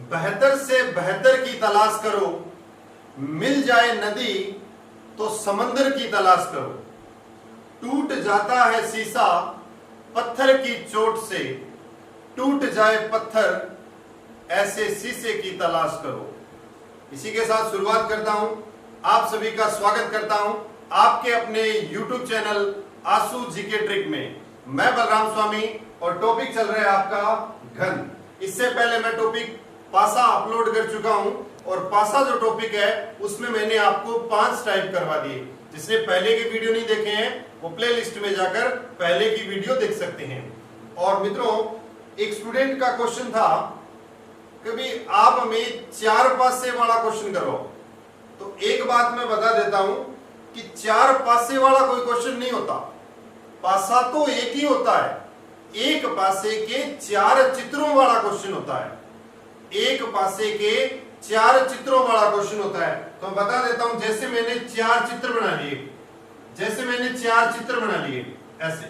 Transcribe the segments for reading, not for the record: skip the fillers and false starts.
बेहतर से बेहतर की तलाश करो, मिल जाए नदी तो समंदर की तलाश करो। टूट जाता है शीशा पत्थर की चोट से, टूट जाए पत्थर ऐसे शीशे की तलाश करो। इसी के साथ शुरुआत करता हूं। आप सभी का स्वागत करता हूं आपके अपने YouTube चैनल आशु जीके ट्रिक में। मैं बलराम स्वामी और टॉपिक चल रहा है आपका घन। इससे पहले मैं टॉपिक पासा अपलोड कर चुका हूं और पासा जो टॉपिक है उसमें मैंने आपको 5 टाइप करवा दिए। जिसने पहले के वीडियो नहीं देखे हैं वो प्ले लिस्ट में जाकर पहले की वीडियो देख सकते हैं। और मित्रों, एक स्टूडेंट का क्वेश्चन था कभी आप हमें 4 पासे वाला क्वेश्चन करो। तो एक बात मैं बता देता हूं कि 4 पासे वाला कोई क्वेश्चन नहीं होता। पासा तो एक ही होता है, एक पासे के 4 चित्रों वाला क्वेश्चन होता है। एक पासे के 4 चित्रों वाला क्वेश्चन होता है। तो बता देता हूं, जैसे मैंने 4 चित्र बना लिए, ऐसे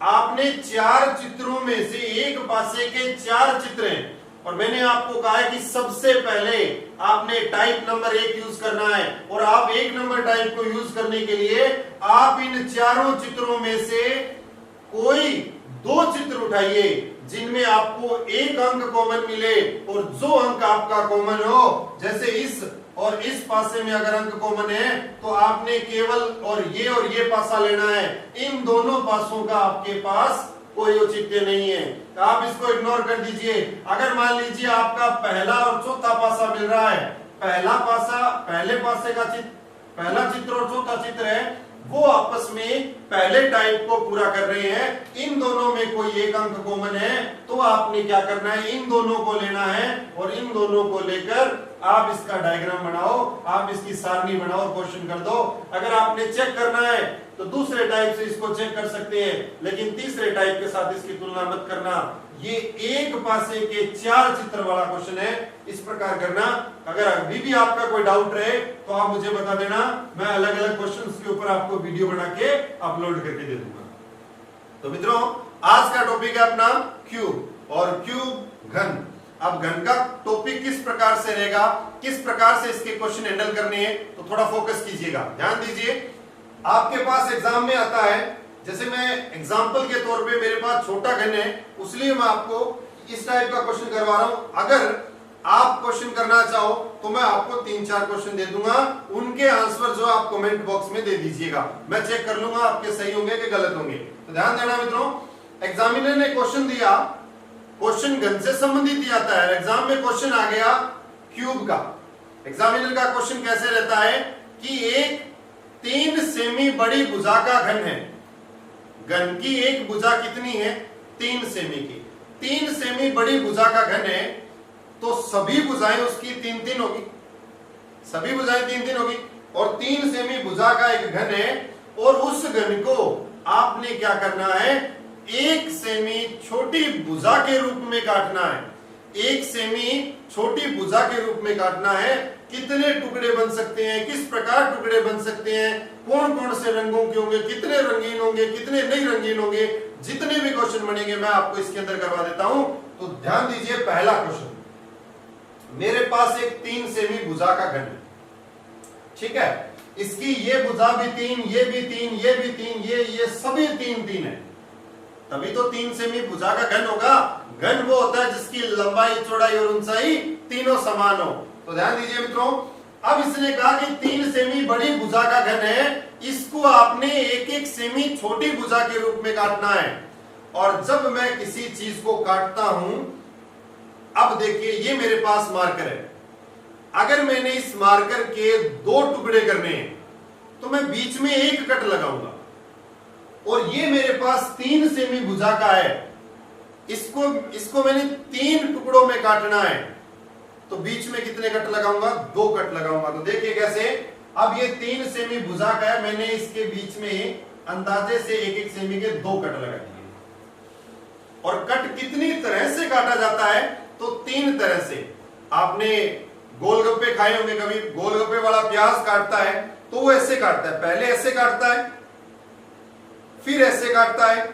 आपने 4 चित्रों में से एक पासे के 4 चित्र हैं और मैंने आपको कहा है कि सबसे पहले आपने टाइप नंबर 1 यूज करना है। और आप 1 नंबर टाइप को यूज करने के लिए आप इन चारों चित्रों में से कोई 2 चित्र उठाइए जिनमें आपको एक अंक कॉमन मिले, और जो अंक आपका कॉमन हो, जैसे इस और इस पासे में अगर अंक कॉमन है तो आपने केवल और ये पासा लेना है। इन दोनों पासों का आपके पास कोई औचित्य नहीं है, तो आप इसको इग्नोर कर दीजिए। अगर मान लीजिए आपका पहला और चौथा पासा मिल रहा है, पहला पासा पहले पासे का चित्र, पहला चित्र और चौथा चित्र है, वो आपस में पहले टाइप को पूरा कर रहे हैं, इन दोनों में कोई एक अंक कॉमन है, तो आपने क्या करना है, इन दोनों को लेना है और इन दोनों को लेकर आप इसका डायग्राम बनाओ, आप इसकी सारणी बनाओ और क्वेश्चन कर दो। अगर आपने चेक करना है तो दूसरे टाइप से इसको चेक कर सकते हैं, लेकिन तीसरे टाइप के साथ इसकी तुलना मत करना। ये एक पासे के 4 चित्र वाला क्वेश्चन है, इस प्रकार करना। अगर अभी भी आपका कोई डाउट रहे तो आप मुझे बता देना, मैं अलग अलग क्वेश्चंस के ऊपर आपको वीडियो बना के अपलोड करके दे दूंगा। तो मित्रों, आज का टॉपिक है अपना क्यूब और क्यूब घन। अब घन का टॉपिक किस प्रकार से रहेगा, किस प्रकार से इसके क्वेश्चन हैंडल करने हैं, तो थोड़ा फोकस कीजिएगा, ध्यान दीजिए। आपके पास एग्जाम में आता है, जैसे मैं एग्जांपल के तौर पे मेरे पास छोटा घन है, इसलिए मैं आपको इस टाइप का क्वेश्चन करवा रहा हूं। अगर आप क्वेश्चन करना चाहो तो मैं आपको 3-4 क्वेश्चन दे दूंगा, उनके आंसर जो आप कमेंट बॉक्स में दे दीजिएगा, मैं चेक कर लूंगा आपके सही होंगे कि गलत होंगे। तो ध्यान देना मित्रों, एग्जामिनर ने क्वेश्चन दिया, क्वेश्चन घन से संबंधित दिया था। एग्जाम में क्वेश्चन आ गया क्यूब का। एग्जामिनर का क्वेश्चन कैसे रहता है कि एक 3 सेमी बड़ी भुजा का घन है। घन की एक भुजा कितनी है, 3 सेमी की। 3 सेमी बड़ी भुजा का घन है तो सभी भुजाएं उसकी 3-3 होगी, सभी भुजाएं 3-3 होगी। और 3 सेमी भुजा का एक घन है और उस घन को आपने क्या करना है, 1 सेमी छोटी भुजा के रूप में काटना है। 1 सेमी छोटी भुजा के रूप में काटना है। कितने टुकड़े बन सकते हैं, किस प्रकार टुकड़े बन सकते हैं, कौन कौन से रंगों के होंगे, कितने रंगीन होंगे, कितने नहीं रंगीन होंगे, जितने भी क्वेश्चन बनेंगे मैं आपको इसके अंदर करवा देता हूं। तो ध्यान दीजिए, पहला क्वेश्चन, मेरे पास एक 3 सेमी भुजा का घन है, ठीक है। इसकी ये भुजा भी 3, ये भी 3, ये भी 3, ये सभी 3-3 है, तभी तो 3 सेमी भुजा का घन होगा। घन वो होता है जिसकी लंबाई, चौड़ाई और ऊंचाई तीनों समान हो। तो ध्यान दीजिए मित्रों, अब इसने कहा कि 3 सेमी बड़ी भुजा का घन है, इसको आपने 1-1 सेमी छोटी भुजा के रूप में काटना है। और जब मैं किसी चीज को काटता हूं, अब देखिए ये मेरे पास मार्कर है, अगर मैंने इस मार्कर के 2 टुकड़े करने हैं तो मैं बीच में 1 कट लगाऊंगा। और ये मेरे पास 3 सेमी भुजा का है, इसको मैंने 3 टुकड़ों में काटना है, तो बीच में कितने कट लगाऊंगा, 2 कट लगाऊंगा। तो देखिए कैसे, अब ये 3 सेमी भुजा का है, मैंने इसके बीच में अंदाजे से 1-1 सेमी के 2 कट लगा दिए। और कट कितनी तरह से काटा जाता है, तो 3 तरह से। आपने गोलगप्पे खाए होंगे कभी, गोलगप्पे वाला प्याज काटता है तो वो ऐसे काटता है, पहले ऐसे काटता है, फिर ऐसे काटता है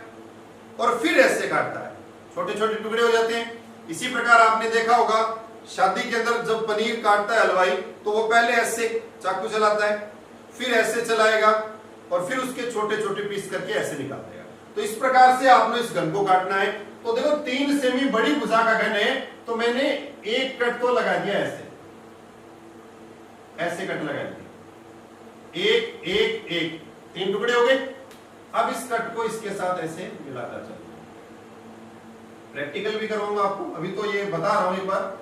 और फिर ऐसे काटता है, छोटे छोटे टुकड़े हो जाते हैं। इसी प्रकार आपने देखा होगा शादी के अंदर जब पनीर काटता है हलवाई तो वो पहले ऐसे चाकू चलाता है, फिर ऐसे चलाएगा और फिर उसके छोटे छोटे पीस करके ऐसे निकाल देगा। तो इस प्रकार से आपने इस घन को काटना है। तो देखो 3 सेमी बड़ी भुजा का घन है, तो मैंने एक कट तो लगा दिया, ऐसे कट लगा दिया, एक एक एक 3 टुकड़े हो गए। अब इस कट को इसके साथ ऐसे मिलाता चलूंगा। प्रैक्टिकल भी करवाऊंगा आपको, अभी तो ये बता रहा हूं एक बार।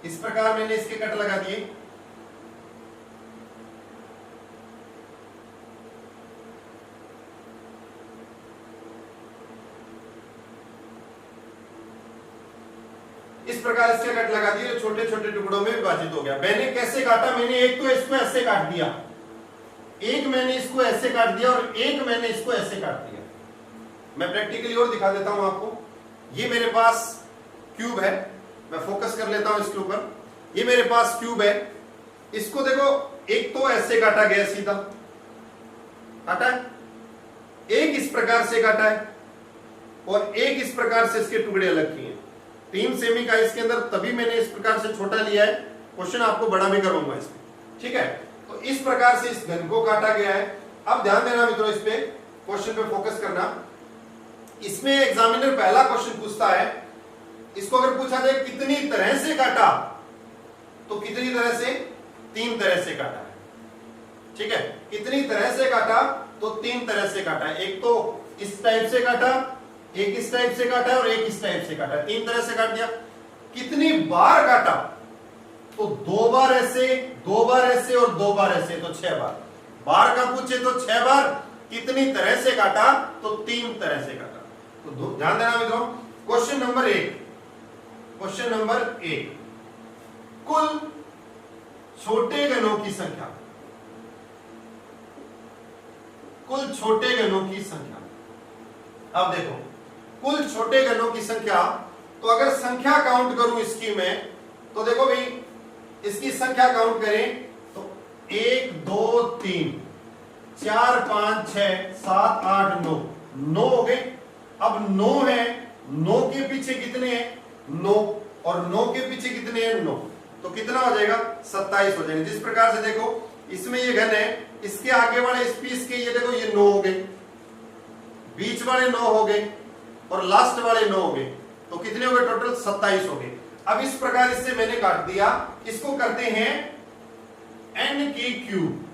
इस प्रकार मैंने इसके कट लगा दिए। इस प्रकार इसके कट लगा दिए, छोटे छोटे टुकड़ों में विभाजित हो गया। मैंने कैसे काटा? मैंने एक तो इसको ऐसे काट दिया, एक मैंने इसको ऐसे काट दिया और एक मैंने इसको ऐसे काट दिया। मैं प्रैक्टिकली और दिखा देता हूं आपको। ये मेरे पास क्यूब है, मैं फोकस कर लेता हूं इसके ऊपर। ये मेरे पास क्यूब है, इसको देखो एक तो ऐसे काटा गया, सीधा काटा है, एक इस प्रकार से काटा है और एक इस प्रकार से इसके टुकड़े अलग किए। 3 सेमी का इसके अंदर, तभी मैंने इस प्रकार से छोटा लिया है। क्वेश्चन आपको बड़ा भी करवाऊंगा इसमें, ठीक है। तो इस प्रकार से इस घन को काटा गया है। अब ध्यान देना मित्रों, इस पे क्वेश्चन पे फोकस करना। इसमें एग्जामिनर पहला क्वेश्चन पूछता है, इसको अगर पूछा जाए कितनी तरह से काटा, तो कितनी तरह से? 3 तरह से काटा है, ठीक है। कितनी तरह से काटा? तो 3 तरह से काटा है। एक तो इस टाइप से काटा, एक इस टाइप से काटा और एक इस टाइप से काटा, 3 तरह से काट दिया। कितनी बार काटा? तो 2 बार ऐसे, 2 बार ऐसे और 2 बार ऐसे, तो 6 बार। बार का पूछे तो 6 बार, कितनी तरह से काटा? तो 3 तरह से काटा। तो ध्यान देना मित्रों, क्वेश्चन नंबर 1, क्वेश्चन नंबर 1, कुल छोटे घनों की संख्या, कुल छोटे घनों की संख्या। अब देखो कुल छोटे घनों की संख्या, तो अगर संख्या काउंट करूं इसकी मैं, तो देखो भाई इसकी संख्या काउंट करें तो 1 2 3 4 5 6 7 8 9, 9 हो गए। अब 9 है, 9 के पीछे कितने हैं? 9, और 9 के पीछे कितने हैं? 9, तो कितना हो जाएगा? 27 हो जाएगा। जिस प्रकार से देखो इसमें ये घन है, इसके आगे वाले इस पीस के ये देखो ये 9 हो गए, बीच वाले 9 हो गए और लास्ट वाले 9 हो गए, तो कितने हो गए टोटल? 27 हो गए। अब इस प्रकार इससे मैंने काट दिया। इसको करते हैं n की क्यूब,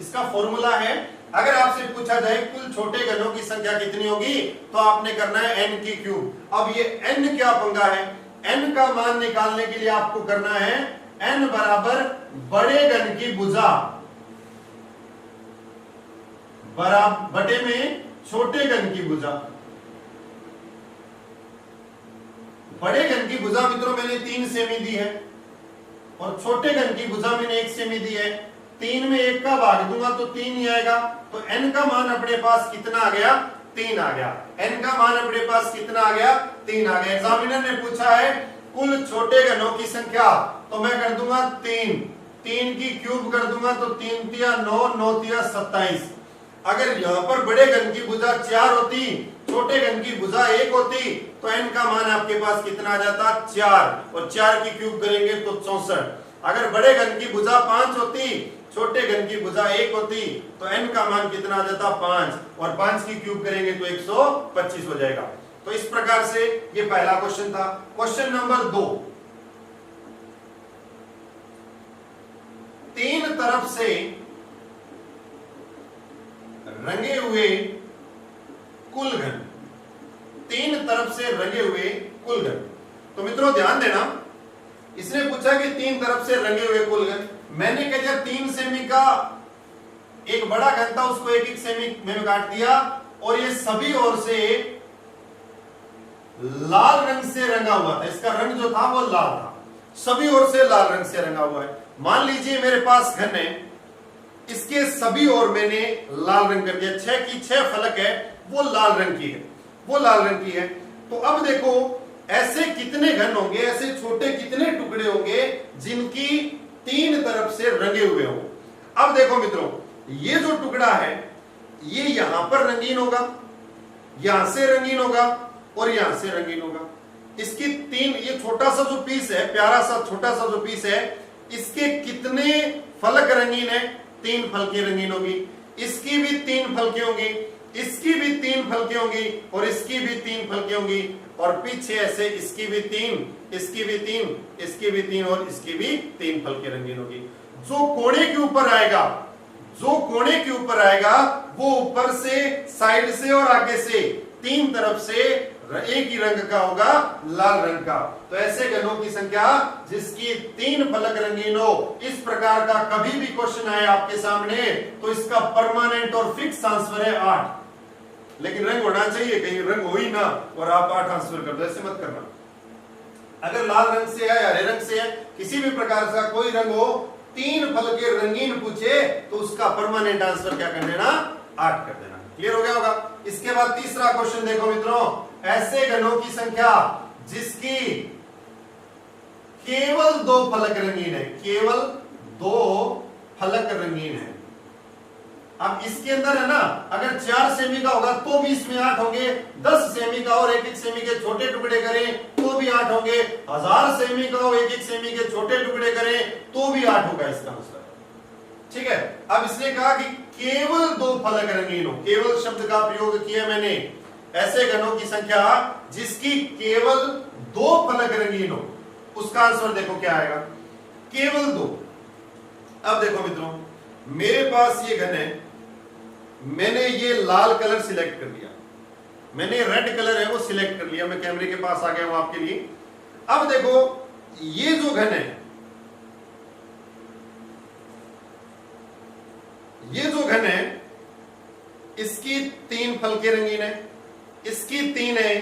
इसका फॉर्मूला है। अगर आपसे पूछा जाए कुल छोटे घनों की संख्या कितनी होगी, तो आपने करना है n की क्यूब। अब ये n क्या पंगा है? n का मान निकालने के लिए आपको करना है n बराबर बड़े घन की भुजा बराबर बटे में छोटे घन की भुजा। बड़े घन की भुजा मित्रों मैंने 3 सेमी दी है और छोटे घन की भुजा मैंने 1 सेमी दी है। 3 में 1 का भाग दूंगा तो 3 ही आएगा। तो n का मान अपने पास कितना आ गया? 3 आ गया। n का मान अपने पास कितना आ गया? 3 आ गया। एग्जामिनर ने पूछा है कुल छोटे घनों की संख्या, तो मैं कर दूंगा 3, 3 की क्यूब कर दूंगा तो 3 तिया 9, 9 तिया 27। अगर यहां पर बड़े घन की भुजा 4 होती, छोटे घन की भुजा 1 होती, तो n का मान आपके पास कितना आ जाता? 4, और 4 की क्यूब करेंगे तो 64। अगर बड़े घन की भुजा 5 होती, छोटे घन की भुजा 1 होती, तो n का मान कितना आ जाता? 5, और 5 की क्यूब करेंगे तो 125 हो जाएगा। तो इस प्रकार से ये पहला क्वेश्चन था। क्वेश्चन नंबर 2, 3 तरफ से रंगे हुए कुल घन, 3 तरफ से रंगे हुए कुल घन। तो मित्रों ध्यान देना, इसने पूछा कि 3 तरफ से रंगे हुए कुल घन। मैंने कहा जब 3 सेमी का एक बड़ा घन था उसको 1-1 सेमी में काट दिया, और ये सभी ओर से लाल रंग से रंगा हुआ था। इसका रंग जो था वो लाल था, सभी ओर से लाल रंग से रंगा हुआ है। मान लीजिए मेरे पास घन है, इसके सभी ओर मैंने लाल रंग कर दिया। 6 की 6 फलक है, वो लाल रंग की है, वो लाल रंग की है। तो अब देखो ऐसे कितने घन होंगे, ऐसे छोटे कितने टुकड़े होंगे जिनकी तीन तरफ से रंगे हुए हो। अब देखो मित्रों, ये जो टुकड़ा है ये यहां पर रंगीन होगा, यहां से रंगीन होगा और यहां से रंगीन होगा। इसकी तीन, ये छोटा सा जो पीस है, प्यारा सा छोटा सा जो पीस है, इसके कितने फलक रंगीन है? तीन फलके रंगीन होगी। इसकी भी तीन फलके होंगी, इसकी भी तीन फलके होंगी और इसकी भी तीन फलके होंगी। और पीछे ऐसे इसकी भी तीन, इसकी भी तीन, इसकी भी तीन और इसकी भी तीन फलके रंगीन होगी। जो कोने के ऊपर आएगा, जो कोने के ऊपर आएगा वो ऊपर से, साइड से और आगे से तीन तरफ से एक ही रंग का होगा, लाल रंग का। तो ऐसे घनों की संख्या जिसकी तीन फलक रंगीन हो, इस प्रकार का कभी भी क्वेश्चन आए आपके सामने तो इसका परमानेंट और फिक्स आंसर है 8। लेकिन रंग होना चाहिए, कहीं रंग हो ही ना और आप 8 आंसर कर दो, ऐसे मत करना। अगर लाल रंग से है, हरे रंग से है, किसी भी प्रकार का कोई रंग हो, तीन फलके रंगीन पूछे तो उसका परमानेंट आंसर क्या कर देना? 8 कर देना। क्लियर हो गया होगा। इसके बाद तीसरा क्वेश्चन देखो मित्रों, ऐसे घनों की संख्या जिसकी केवल दो फलक रंगीन है, केवल दो फलक रंगीन है। अब इसके अंदर है ना, अगर 4 सेमी का होगा तो भी इसमें 8 होंगे, 10 सेमी का और 1-1 सेमी के छोटे टुकड़े करें तो भी 8 होंगे, 1000 सेमी का और 1-1 सेमी के छोटे टुकड़े करें तो भी 8 होगा इसका आंसर। ठीक है। अब इसने कहा कि केवल दो फलक रंगीन हो, केवल शब्द का प्रयोग किया मैंने। ऐसे घनों की संख्या जिसकी केवल दो फलक रंगीन हो, उसका आंसर देखो क्या आएगा? केवल दो। अब देखो मित्रों, मेरे पास ये घन है, मैंने ये लाल कलर सिलेक्ट कर लिया, मैंने रेड कलर है वो सिलेक्ट कर लिया, मैं कैमरे के पास आ गया हूं आपके लिए। अब देखो ये जो घन है, ये जो घन है इसकी तीन फलके रंगीन है, इसकी तीन है,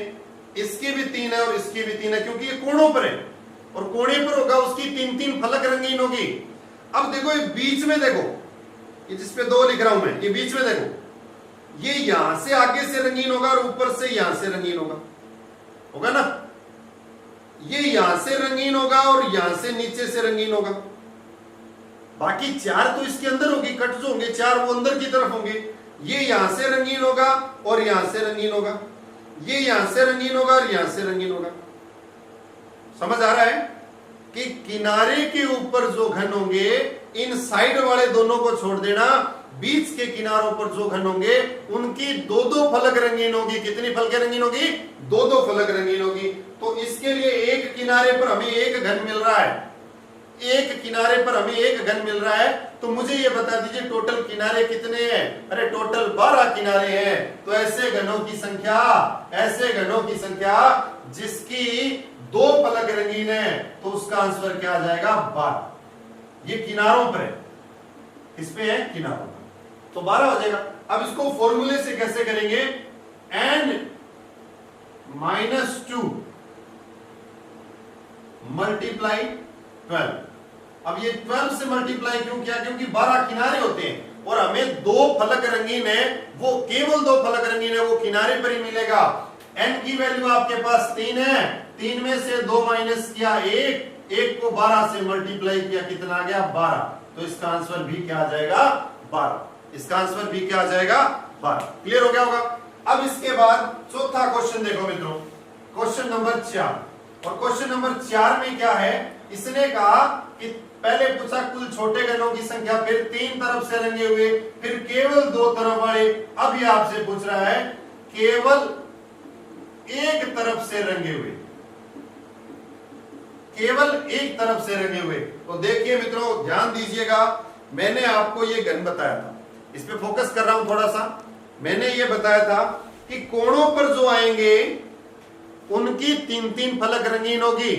इसकी भी तीन है और इसकी भी तीन है, क्योंकि ये कोणों पर है और कोने पर होगा उसकी तीन तीन फलक रंगीन होगी। अब देखो ये बीच में, देखो ये जिसपे 2 लिख रहा हूं मैं, ये बीच में देखो, ये यहां से आगे से रंगीन होगा और ऊपर से यहां से रंगीन होगा, होगा ना? ये यहां से रंगीन होगा और यहां से नीचे से रंगीन होगा। बाकी 4 तो इसके अंदर होगी, कट जो होंगे 4 वो अंदर की तरफ होंगे। ये यहां से रंगीन होगा और यहां से रंगीन होगा, ये यहां से रंगीन होगा और यहां से रंगीन होगा। समझ आ रहा है कि किनारे के ऊपर जो घन होंगे, इन साइड वाले दोनों को छोड़ देना, बीच के किनारों पर जो घन होंगे उनकी 2-2 फलक रंगीन होगी। कितनी फलकें रंगीन होगी? 2-2 फलक रंगीन होगी। तो इसके लिए एक किनारे पर हमें एक घन मिल रहा है, एक किनारे पर हमें एक घन मिल रहा है। तो मुझे ये बता दीजिए टोटल किनारे कितने हैं? अरे टोटल 12 किनारे हैं। तो ऐसे घनों की संख्या, ऐसे घनों की संख्या जिसकी 2 फलक रंगीन है, तो उसका आंसर क्या आ जाएगा? 12। ये किनारों पर है, इस पे है किनारों पर, तो 12 हो जाएगा। अब इसको फॉर्मूले से कैसे करेंगे? n - 2 multiply 12। अब ये 12 से मल्टीप्लाई क्यों किया? क्योंकि 12 किनारे होते हैं और हमें 2 फलक रंगीन है, वो केवल 2 फलक रंगीन है, वो किनारे पर ही मिलेगा। n की वैल्यू आपके पास 3 है, 3 में से 2 माइनस किया 1 को 12 से मल्टीप्लाई किया, कितना आ गया? 12। तो इसका आंसर भी क्या आ जाएगा? 12। इसका आंसर भी क्या आ जाएगा? 12। क्लियर हो गया होगा। अब इसके बाद चौथा क्वेश्चन देखो मित्रों, क्वेश्चन नंबर 4। और क्वेश्चन नंबर 4 में क्या है? इसने कहा कि पहले पूछा कुल छोटे घनों की संख्या, फिर 3 तरफ से रंगे हुए, फिर केवल 2 तरफ वाले। अब ये आपसे पूछ रहा है केवल एक तरफ से रंगे हुए, केवल एक तरफ से रंगे हुए। तो देखिए मित्रों, ध्यान दीजिएगा, मैंने आपको ये घन बताया था, इस पे फोकस कर रहा हूं थोड़ा सा। मैंने ये बताया था कि कोणों पर जो आएंगे उनकी 3-3 फलक रंगीन होगी,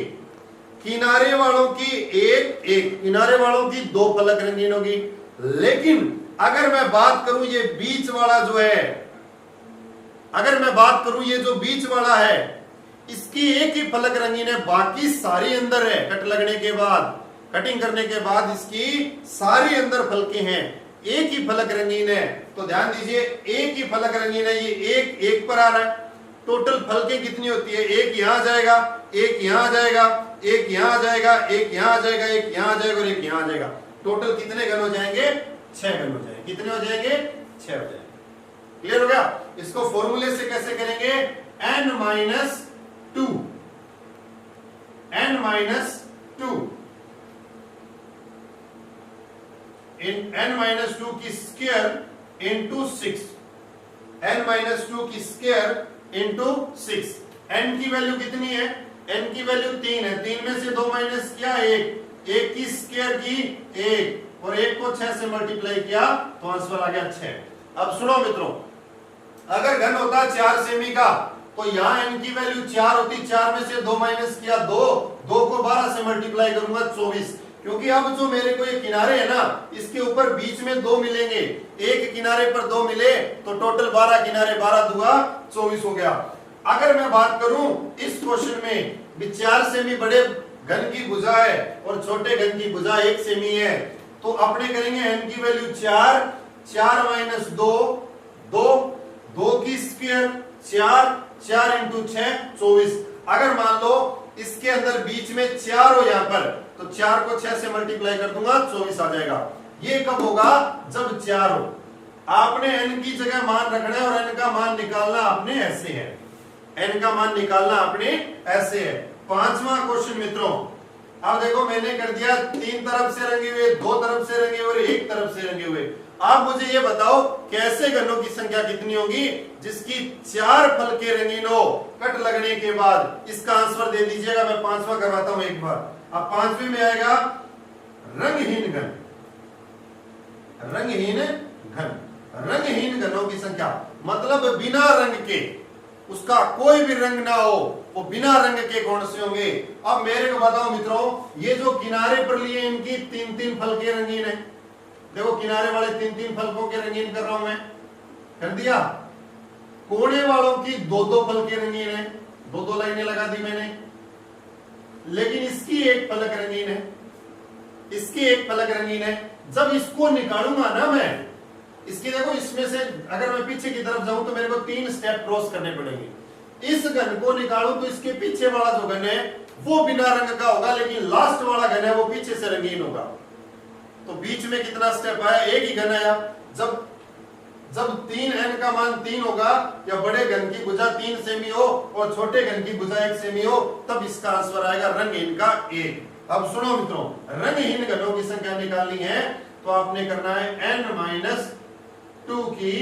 किनारे वालों की एक, किनारे वालों की 2 फलक रंगीन होगी। लेकिन अगर मैं बात करूं ये बीच वाला जो है, अगर मैं बात करूं ये जो बीच वाला है, इसकी एक ही फलक रंगीन है, बाकी सारी अंदर है। कट लगने के बाद, कटिंग करने के बाद इसकी सारी अंदर फलके हैं, एक ही फलक रंगीन है, तो ध्यान दीजिए एक ही फलक रंगीन है, ये एक एक पर आ रहा है। टोटल फलकें कितनी होती है, एक यहां जाएगा, एक यहां जाएगा, एक यहां जाएगा, एक यहां जाएगा, एक यहां जाएगा और एक यहां जाएगा। टोटल कितने घन हो जाएंगे, 6 घन हो जाएंगे। कितने हो जाएंगे, 6 हो जाएंगे। क्लियर हो गया। इसको फॉर्मूले से कैसे करेंगे, n minus 2, n minus 2 n minus 2 की स्क्वायर इंटू 6, n माइनस 2 की स्क्वायर इंटू 6। n की वैल्यू कितनी है, n की वैल्यू 3 है, 3 में से 2 माइनस किया 1, 1 की स्क्वायर की 1 और 1 को 6 से मल्टीप्लाई किया तो आंसर आ गया 6। अब सुनो मित्रों, अगर घन होता 4 सेमी का तो यहां n की वैल्यू 4 होती, 4 में से 2 माइनस किया 2, 2 को 12 से मल्टीप्लाई करूंगा 24, क्योंकि अब जो मेरे को ये किनारे है ना, इसके ऊपर बीच में 2 मिलेंगे, एक किनारे पर 2 मिले तो टोटल 12 किनारे, 12 दूगा 24 हो गया। अगर मैं बात करूं इस क्वेश्चन में 4 सेमी बड़े घन की भुजा है और छोटे घन की भुजा 1 सेमी है, तो अपने करेंगे n की वैल्यू 4, 4 माइनस 2, 2 की स्क्वायर 4, 4 इंटू 6 24। अगर मान लो इसके अंदर बीच में 4 हो यहां पर, तो 4 को 6 से मल्टीप्लाई कर दूंगा 24 आ जाएगा। ये कब होगा, जब 4 हो। आपने n की जगह मान रखना है और n का मान निकालना आपने ऐसे है, n का मान निकालना आपने ऐसे है। 5वां क्वेश्चन मित्रों, अब देखो मैंने कर दिया 3 तरफ से रंगे हुए, 2 तरफ से रंगे हुए और 1 तरफ से रंगे हुए। आप मुझे ये बताओ कैसे घनों की संख्या कितनी होगी जिसकी 4 फलके रंगीन हो कट लगने के बाद। इसका आंसर दे दीजिएगा, मैं 5वां करवाता हूं एक बार। अब 5वें में आएगा रंगहीन घन, रंगहीन घन। रंगहीन घनों की संख्या मतलब बिना रंग के, उसका कोई भी रंग ना हो, वो बिना रंग के कौन से होंगे। अब मेरे को बताओ मित्रों, ये जो किनारे पर लिए इनकी 3-3 फलके रंगीन है, देखो किनारे वाले 3-3 फलकों के रंगीन कर रहा हूं मैं, कर दिया। कोने वालों की 2-2 फलके रंगीन है, 2-2 लाइनें लगा दी मैंने, लेकिन इसकी एक फलक रंगीन है, इसकी एक फलक रंगीन है। जब इसको निकालूंगा ना मैं, इसकी देखो इसमें से अगर मैं पीछे की तरफ जाऊं तो मेरे को 3 स्टेप क्रॉस करने पड़ेंगे। इस घन को निकालूं तो इसके पीछे वाला जो घन है वो बिना रंग का होगा, लेकिन लास्ट वाला घन है वो पीछे से रंगीन होगा। तो बीच में कितना स्टेप आया, एक ही घन आया। जब 3n का मान 3 होगा या बड़े घन की भुजा 3 सेमी हो और छोटे घन की भुजा 1 सेमी हो, तब इसका आंसर आएगा रंगहीन का 1। अब सुनो मित्रों, रंगहीन घनों की संख्या निकालनी है तो आपने करना है n माइनस 2 की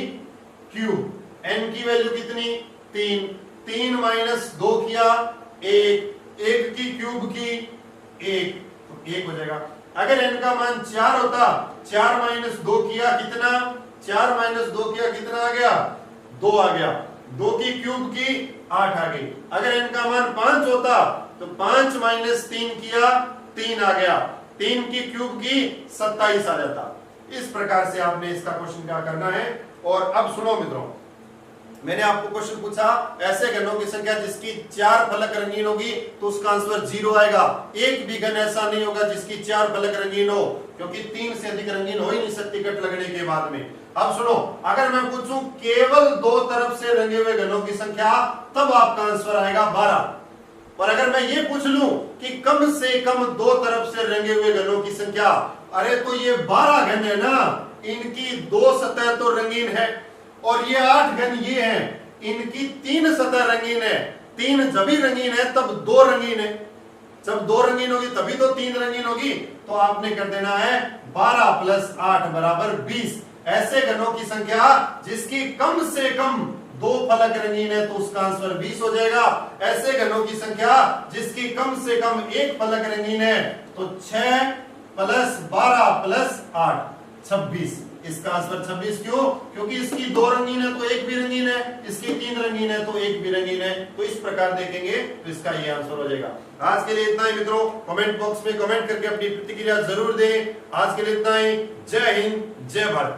क्यूब। n की वैल्यू कितनी, 3, 3 माइनस 2 किया 1, 1 की क्यूब की 1, तो 1 हो जाएगा। अगर n का मान 4 होता, 4 माइनस 2 किया कितना, 4 माइनस 2 किया कितना आ गया, 2 आ गया। 2 की क्यूब की 8 आ गई। अगर n का मान 5 होता तो 5 माइनस 3 किया 3 आ गया, 3 की क्यूब की 27 आ जाता। इस प्रकार से आपने इसका क्वेश्चन क्या करना है। और अब सुनो मित्रों, मैंने आपको क्वेश्चन पूछा ऐसे घनों की संख्या जिसकी 4 फलक रंगीन होगी तो उसका आंसर 0 आएगा। एक भी घन ऐसा नहीं होगा जिसकी 4 फलक रंगीन हो, क्योंकि 3 से अधिक रंगीन हो ही नहीं सकती कट लगने के बाद में। अब सुनो, अगर मैं पूछूं केवल 2 तरफ से रंगे हुए घनों की संख्या, तब आपका आंसर आएगा 12। और अगर मैं ये पूछ लूं कि कम से कम 2 तरफ से रंगे हुए घनों की संख्या, अरे तो ये 12 घन है ना, इनकी 2 सतह तो रंगीन है और ये 8 घन ये हैं, इनकी 3 सतह रंगीन है। 3 जब भी रंगीन है तब 2 रंगीन है, जब 2 रंगीन होगी तभी तो 3 रंगीन होगी। तो आपने कर देना है 12 प्लस 8 बराबर 20। ऐसे घनों की संख्या जिसकी कम से कम 2 फलक रंगीन है तो उसका आंसर 20 हो जाएगा। ऐसे घनों की संख्या जिसकी कम से कम 1 फलक रंगीन है तो 6 प्लस 12 प्लस 8 26। इसका आंसर 26 क्यों, क्योंकि इसकी 2 रंगीन है तो 1 भी रंगीन है, इसकी 3 रंगीन है तो 1 भी रंगीन है। तो इस प्रकार देखेंगे तो इसका ये आंसर हो जाएगा। आज के लिए इतना ही मित्रों, कमेंट बॉक्स में कमेंट करके अपनी प्रतिक्रिया जरूर दें। आज के लिए इतना ही। जय हिंद, जय भारत।